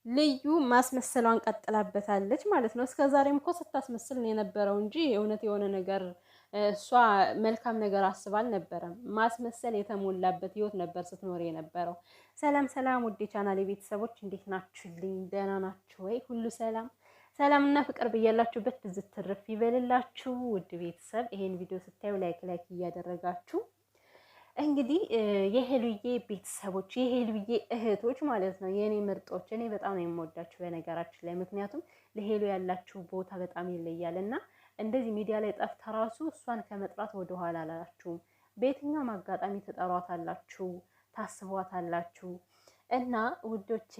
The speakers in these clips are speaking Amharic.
ልዩ ማስመሰሏን ቀጥላበታለች ማለት ነው። እስከዛሬም እኮ ስታስመስል ነው የነበረው እንጂ እውነት የሆነ ነገር እሷ መልካም ነገር አስባ አልነበረም። ማስመሰል የተሞላበት ህይወት ነበር ስትኖር የነበረው። ሰላም ሰላም፣ ውዴ ቻናሌ ቤተሰቦች እንዴት ናችሁልኝ? ደህና ናችሁ ወይ? ሁሉ ሰላም ሰላምና ፍቅር ብያላችሁበት ብዝት ትርፍ ይበልላችሁ። ውድ ቤተሰብ ይሄን ቪዲዮ ስታዩ ላይክ እያደረጋችሁ እንግዲህ የሄሉዬ ቤተሰቦች የሄሉዬ እህቶች ማለት ነው፣ የኔ ምርጦች፣ እኔ በጣም ነው የምወዳችሁ በነገራችን ላይ። ምክንያቱም ለሄሉ ያላችሁ ቦታ በጣም ይለያል እና እንደዚህ ሚዲያ ላይ ጠፍታ ራሱ እሷን ከመጥራት ወደ ኋላ አላላችሁም። በየትኛውም አጋጣሚ ትጠሯታላችሁ፣ ታስቧታላችሁ። እና ውዶቼ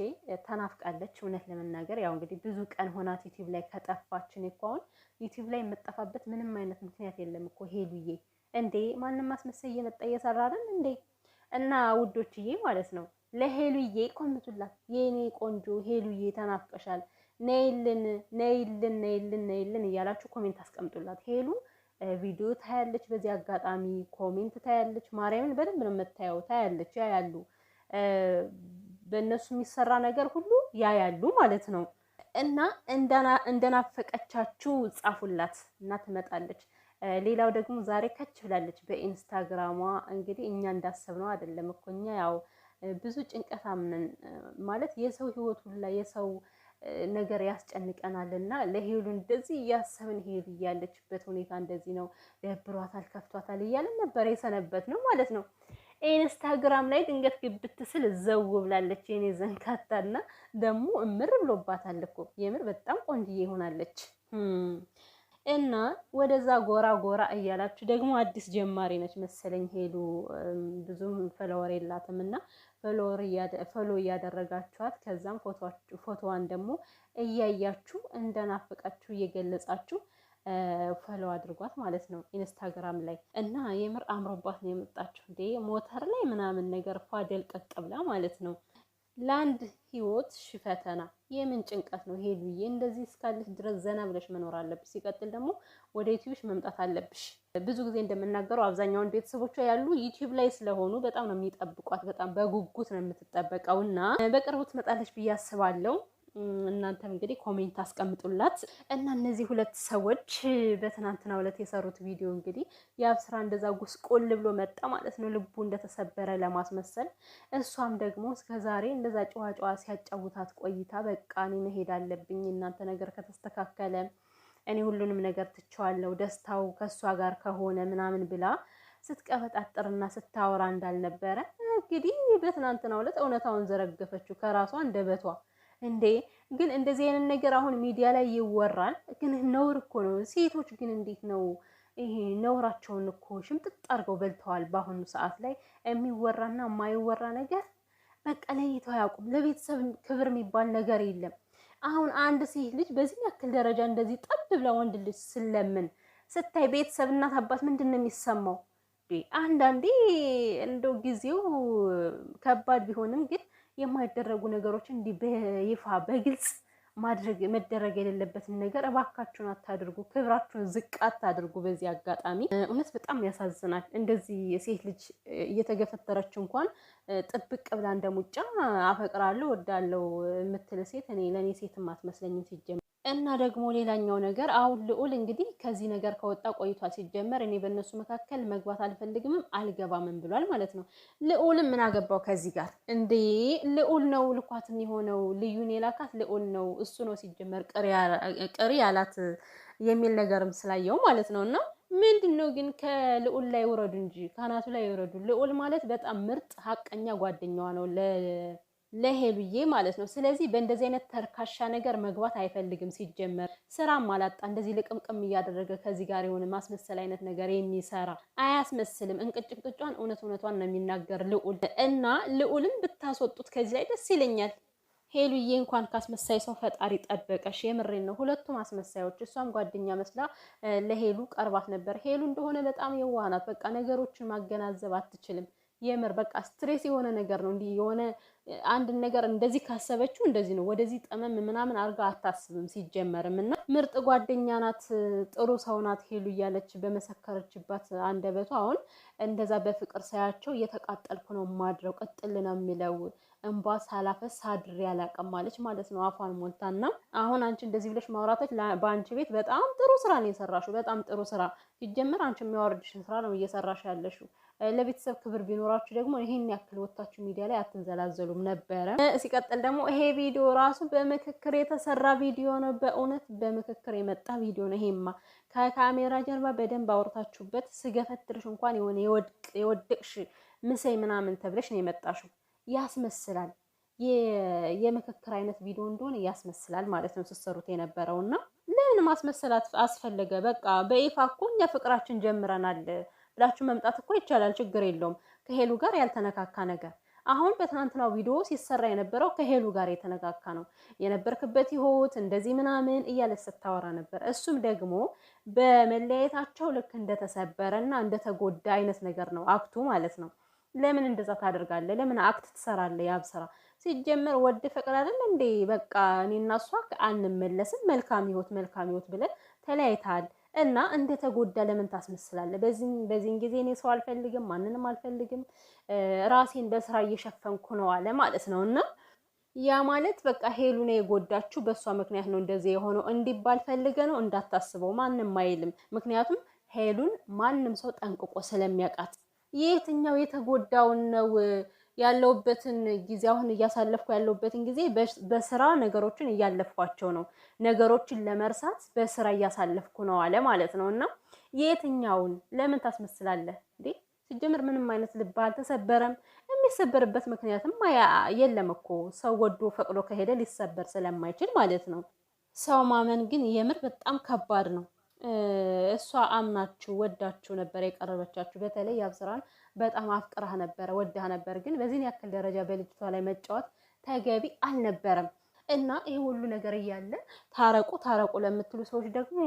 ተናፍቃለች። እውነት ለመናገር ያው እንግዲህ ብዙ ቀን ሆናት ዩቲዩብ ላይ ከጠፋችን እኮ። አሁን ዩቲዩብ ላይ የምጠፋበት ምንም አይነት ምክንያት የለም እኮ ሄሉዬ። እንዴ ማንም ማስመሰል እየመጣ እየሰራልን እንዴ? እና ውዶችዬ ማለት ነው ለሄሉዬ ኮምቱላት። የኔ ቆንጆ ሄሉዬ ተናፍቀሻል፣ ነይልን ነይልን ነይልን ነይልን እያላችሁ ኮሜንት አስቀምጡላት። ሄሉ ቪዲዮ ታያለች፣ በዚህ አጋጣሚ ኮሜንት ታያለች። ማርያምን በደንብ ነው የምታየው፣ ታያለች፣ ያያሉ። በእነሱ የሚሰራ ነገር ሁሉ ያያሉ ማለት ነው። እና እንደናፈቀቻችሁ ጻፉላት እና ትመጣለች። ሌላው ደግሞ ዛሬ ከች ብላለች በኢንስታግራሟ። እንግዲህ እኛ እንዳሰብነው አይደለም እኮ እኛ ያው ብዙ ጭንቀት አምነን ማለት የሰው ህይወት ሁላ የሰው ነገር ያስጨንቀናልና ለሄሉ እንደዚህ እያሰብን ሄሉ እያለችበት ሁኔታ እንደዚህ ነው፣ ደብሯታል፣ ከፍቷታል እያለን ነበር የሰነበት ነው ማለት ነው። ኢንስታግራም ላይ ድንገት ግብት ስል ዘው ብላለች የኔ ዘንካታና ደግሞ እምር ብሎባታል እኮ የምር በጣም ቆንጅዬ ሆናለች። እና ወደዛ ጎራ ጎራ እያላችሁ ደግሞ አዲስ ጀማሪ ነች መሰለኝ ሄሉ፣ ብዙም ፎሎወር የላትም እና ፎሎ እያደረጋችኋት ከዛም ፎቶዋን ደግሞ እያያችሁ እንደናፈቃችሁ እየገለጻችሁ ፎሎ አድርጓት ማለት ነው ኢንስታግራም ላይ። እና የምር አምሮባት ነው የመጣችሁ እንዴ ሞተር ላይ ምናምን ነገር ፏ ደልቀቅ ብላ ማለት ነው። ለአንድ ህይወት ሽፈተና የምን ጭንቀት ነው ሄሉዬ? እንደዚህ እስካለሽ ድረስ ዘና ብለሽ መኖር አለብሽ። ሲቀጥል ደግሞ ወደ ዩቲዩብሽ መምጣት አለብሽ። ብዙ ጊዜ እንደምናገረው አብዛኛውን ቤተሰቦቿ ያሉ ዩቲዩብ ላይ ስለሆኑ በጣም ነው የሚጠብቋት፣ በጣም በጉጉት ነው የምትጠበቀው እና በቅርቡ ትመጣለች ብዬ አስባለሁ። እናንተም እንግዲህ ኮሜንት አስቀምጡላት። እና እነዚህ ሁለት ሰዎች በትናንትናው ዕለት የሰሩት ቪዲዮ እንግዲህ ያብ ስራ እንደዛ ጉስቆል ብሎ መጣ ማለት ነው፣ ልቡ እንደተሰበረ ለማስመሰል። እሷም ደግሞ እስከዛሬ እንደዛ ጨዋ ሲያጫውታት ቆይታ በቃ እኔ መሄድ አለብኝ፣ እናንተ ነገር ከተስተካከለ እኔ ሁሉንም ነገር ትቼዋለሁ፣ ደስታው ከእሷ ጋር ከሆነ ምናምን ብላ ስትቀበጣጥርና ስታወራ እንዳልነበረ እንግዲህ በትናንትናው ዕለት እውነታውን ዘረገፈችው ከራሷ አንደበቷ። እንዴ ግን እንደዚህ አይነት ነገር አሁን ሚዲያ ላይ ይወራል፣ ግን ነውር እኮ ነው። ሴቶች ግን እንዴት ነው ይሄ ነውራቸውን እኮ ሽምጥጥ አድርገው በልተዋል። በአሁኑ ሰዓት ላይ የሚወራና የማይወራ ነገር በቃ ለይተው አያውቁም። ለቤተሰብ ክብር የሚባል ነገር የለም። አሁን አንድ ሴት ልጅ በዚህ ያክል ደረጃ እንደዚህ ጠብ ብላ ወንድ ልጅ ስለምን ስታይ ቤተሰብ እናት አባት ምንድን ነው የሚሰማው? አንዳንዴ እንደው ጊዜው ከባድ ቢሆንም ግን የማይደረጉ ነገሮች እንዲህ በይፋ በግልጽ መደረግ የሌለበትን ነገር እባካችሁን አታድርጉ። ክብራችሁን ዝቅ አታድርጉ። በዚህ አጋጣሚ እውነት በጣም ያሳዝናል። እንደዚህ የሴት ልጅ እየተገፈተረች እንኳን ጥብቅ ብላ እንደሙጫ አፈቅራለሁ ወዳለው የምትል ሴት እኔ ለእኔ ሴትም አትመስለኝም ሲጀመር። እና ደግሞ ሌላኛው ነገር አሁን ልዑል እንግዲህ ከዚህ ነገር ከወጣ ቆይቷል። ሲጀመር እኔ በእነሱ መካከል መግባት አልፈልግምም አልገባምም ብሏል ማለት ነው። ልዑልም ምን አገባው ከዚህ ጋር እንዴ? ልዑል ነው ልኳትን የሆነው ልዩን የላካት ልዑል ነው፣ እሱ ነው ሲጀመር ቅሪ ያላት የሚል ነገርም ስላየው ማለት ነው። እና ምንድን ነው ግን ከልዑል ላይ ውረዱ እንጂ ካናቱ ላይ ውረዱ። ልዑል ማለት በጣም ምርጥ ሀቀኛ ጓደኛዋ ነው ለሄሉዬ ማለት ነው። ስለዚህ በእንደዚህ አይነት ተርካሻ ነገር መግባት አይፈልግም። ሲጀመር ስራም አላጣ እንደዚህ ልቅምቅም እያደረገ ከዚህ ጋር የሆነ ማስመሰል አይነት ነገር የሚሰራ አያስመስልም። እንቅጭቅጯን እውነቷን ነው የሚናገር ልዑል። እና ልዑልን ብታስወጡት ከዚህ ላይ ደስ ይለኛል። ሄሉዬ እንኳን ካስመሳይ ሰው ፈጣሪ ጠበቀሽ። የምሬን ነው። ሁለቱም አስመሳዮች። እሷም ጓደኛ መስላ ለሄሉ ቀርባት ነበር። ሄሉ እንደሆነ በጣም የዋህ ናት። በቃ ነገሮችን ማገናዘብ አትችልም። የምር በቃ ስትሬስ የሆነ ነገር ነው። እንዲህ የሆነ አንድ ነገር እንደዚህ ካሰበችው እንደዚህ ነው፣ ወደዚህ ጠመም ምናምን አርጋ አታስብም ሲጀመርም። እና ምርጥ ጓደኛ ናት፣ ጥሩ ሰው ናት ሄሉ እያለች በመሰከረችባት አንደበቷ አሁን እንደዛ በፍቅር ሳያቸው እየተቃጠልኩ ነው ማድረው፣ ቅጥል ነው የሚለው እንባ ሳላፈስ አድሬ አላውቅም ማለች ማለት ነው አፏን ሞልታና። አሁን አንቺ እንደዚህ ብለሽ ማውራቶች በአንቺ ቤት በጣም ጥሩ ስራ ነው የሰራሽው። በጣም ጥሩ ስራ ሲጀመር አንቺ የሚያወርድሽን ስራ ነው እየሰራሽ ያለሽው። ለቤተሰብ ክብር ቢኖራችሁ ደግሞ ይሄን ያክል ወጣችሁ ሚዲያ ላይ አትንዘላዘሉም ነበረ። ሲቀጥል ደግሞ ይሄ ቪዲዮ ራሱ በምክክር የተሰራ ቪዲዮ ነው። በእውነት በምክክር የመጣ ቪዲዮ ነው። ይሄማ ከካሜራ ጀርባ በደንብ አውርታችሁበት ስገፈትርሽ እንኳን የሆነ የወደቅሽ ምሰይ ምናምን ተብለሽ ነው የመጣሽው። ያስመስላል። የምክክር አይነት ቪዲዮ እንደሆነ ያስመስላል ማለት ነው ስትሰሩት የነበረውና ለምን ማስመሰላት አስፈለገ? በቃ በይፋ እኮ እኛ ፍቅራችን ጀምረናል ብላችሁ መምጣት እኮ ይቻላል። ችግር የለውም። ከሄሉ ጋር ያልተነካካ ነገር አሁን በትናንትናው ቪዲዮ ሲሰራ የነበረው ከሄሉ ጋር የተነካካ ነው። የነበርክበት ህይወት እንደዚህ ምናምን እያለች ስታወራ ነበር። እሱም ደግሞ በመለያየታቸው ልክ እንደተሰበረና እንደተጎዳ አይነት ነገር ነው አክቱ ማለት ነው። ለምን እንደዛ ታደርጋለህ? ለምን አክት ትሰራለህ? ያብ ስራ ሲጀመር ወድ ፈቅድ አይደል እንዴ? በቃ እኔና እሷ አንመለስም፣ መልካም ህይወት ብለን ተለያይተሃል እና እንደተጎዳ ለምን ታስመስላለህ? በዚህን ጊዜ እኔ ሰው አልፈልግም፣ ማንንም አልፈልግም፣ ራሴን በስራ እየሸፈንኩ ነው አለ ማለት ነው። እና ያ ማለት በቃ ሄሉ ነው የጎዳችሁ፣ በእሷ ምክንያት ነው እንደዚህ የሆነው እንዲባል ፈልገ ነው። እንዳታስበው፣ ማንም አይልም። ምክንያቱም ሄሉን ማንም ሰው ጠንቅቆ ስለሚያውቃት የትኛው የተጎዳውን ነው ያለውበትን ጊዜ አሁን እያሳለፍኩ ያለውበትን ጊዜ በስራ ነገሮችን እያለፍኳቸው ነው። ነገሮችን ለመርሳት በስራ እያሳለፍኩ ነው አለ ማለት ነው። እና የትኛውን ለምን ታስመስላለህ እንዴ? ሲጀምር ምንም አይነት ልብ አልተሰበረም። የሚሰበርበት ምክንያትም የለም እኮ ሰው ወዶ ፈቅዶ ከሄደ ሊሰበር ስለማይችል ማለት ነው። ሰው ማመን ግን የምር በጣም ከባድ ነው። እሷ አምናችሁ ወዳችሁ ነበር የቀረበቻችሁ። በተለይ ያብስራን በጣም አፍቅራህ ነበረ፣ ወዳህ ነበር። ግን በዚህን ያክል ደረጃ በልጅቷ ላይ መጫወት ተገቢ አልነበረም። እና ይሄ ሁሉ ነገር እያለ ታረቁ ለምትሉ ሰዎች ደግሞ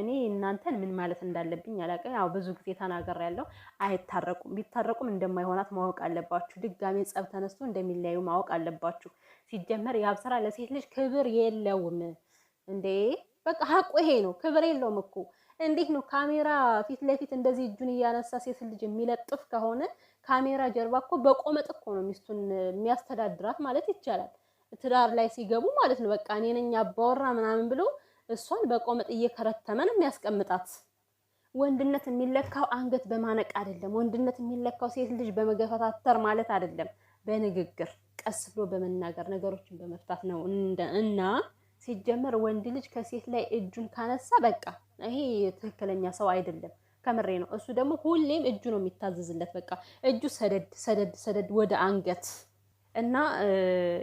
እኔ እናንተን ምን ማለት እንዳለብኝ አላውቅም። ያው ብዙ ጊዜ ተናግሬያለሁ። አይታረቁም። ቢታረቁም እንደማይሆናት ማወቅ አለባችሁ። ድጋሜ ጸብ ተነስቶ እንደሚለያዩ ማወቅ አለባችሁ። ሲጀመር ያብስራ ለሴት ልጅ ክብር የለውም እንዴ! በቃ ሀቁ ይሄ ነው። ክብር የለውም እኮ። እንዴት ነው ካሜራ ፊት ለፊት እንደዚህ እጁን እያነሳ ሴት ልጅ የሚለጥፍ ከሆነ ካሜራ ጀርባ እኮ በቆመጥ እኮ ነው ሚስቱን የሚያስተዳድራት ማለት ይቻላል። ትዳር ላይ ሲገቡ ማለት ነው። በቃ እኔ ነኝ አባወራ ምናምን ብሎ እሷን በቆመጥ እየከረተመ ነው የሚያስቀምጣት። ወንድነት የሚለካው አንገት በማነቅ አይደለም። ወንድነት የሚለካው ሴት ልጅ በመገፈታተር ማለት አይደለም። በንግግር ቀስ ብሎ በመናገር ነገሮችን በመፍታት ነው እና ሲጀመር ወንድ ልጅ ከሴት ላይ እጁን ካነሳ በቃ ይሄ ትክክለኛ ሰው አይደለም። ከምሬ ነው። እሱ ደግሞ ሁሌም እጁ ነው የሚታዘዝለት። በቃ እጁ ሰደድ ወደ አንገት እና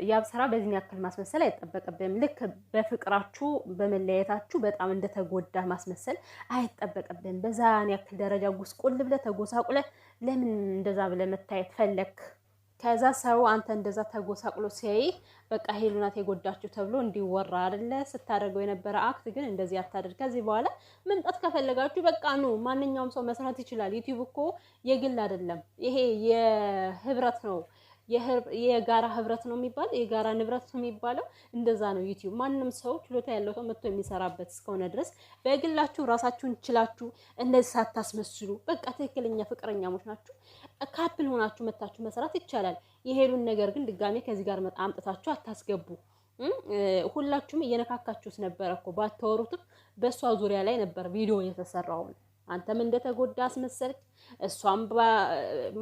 ያብስራ በዚህ ያክል ማስመሰል አይጠበቅብህም። ልክ በፍቅራችሁ በመለያየታችሁ በጣም እንደተጎዳ ማስመሰል አይጠበቅብህም። በዛን ያክል ደረጃ ጉስቁል ብለህ ተጎሳቁለህ ለምን እንደዛ ብለህ መታየት ፈለክ? ከዛ ሰው አንተ እንደዛ ተጎሳቁሎ ሲያይ በቃ ሄሉ ናት የጎዳችሁ ተብሎ እንዲወራ አይደለ ስታደርገው የነበረ አክት። ግን እንደዚህ አታደርግ። ከዚህ በኋላ መምጣት ከፈለጋችሁ በቃ ነው። ማንኛውም ሰው መስራት ይችላል። ዩቲዩብ እኮ የግል አይደለም። ይሄ የህብረት ነው። የጋራ ህብረት ነው የሚባል የጋራ ንብረት ነው የሚባለው። እንደዛ ነው ዩቲዩብ። ማንም ሰው ችሎታ ያለው ሰው መጥቶ የሚሰራበት እስከሆነ ድረስ በግላችሁ ራሳችሁን ችላችሁ እንደዚህ ሳታስመስሉ በቃ ትክክለኛ ፍቅረኛሞች ናችሁ ካፕል ሆናችሁ መታችሁ መስራት ይቻላል። የሄሉን ነገር ግን ድጋሜ ከዚህ ጋር አምጥታችሁ አታስገቡ። ሁላችሁም እየነካካችሁት ነበር እኮ ባታወሩትም በእሷ ዙሪያ ላይ ነበር ቪዲዮ የተሰራው። አንተም እንደተጎዳ አስመሰልክ። እሷም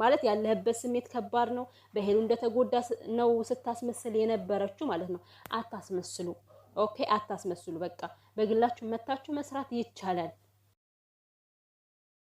ማለት ያለህበት ስሜት ከባድ ነው። በሄሉ እንደተጎዳ ነው ስታስመስል የነበረችው ማለት ነው። አታስመስሉ። ኦኬ፣ አታስመስሉ። በቃ በግላችሁ መታችሁ መስራት ይቻላል።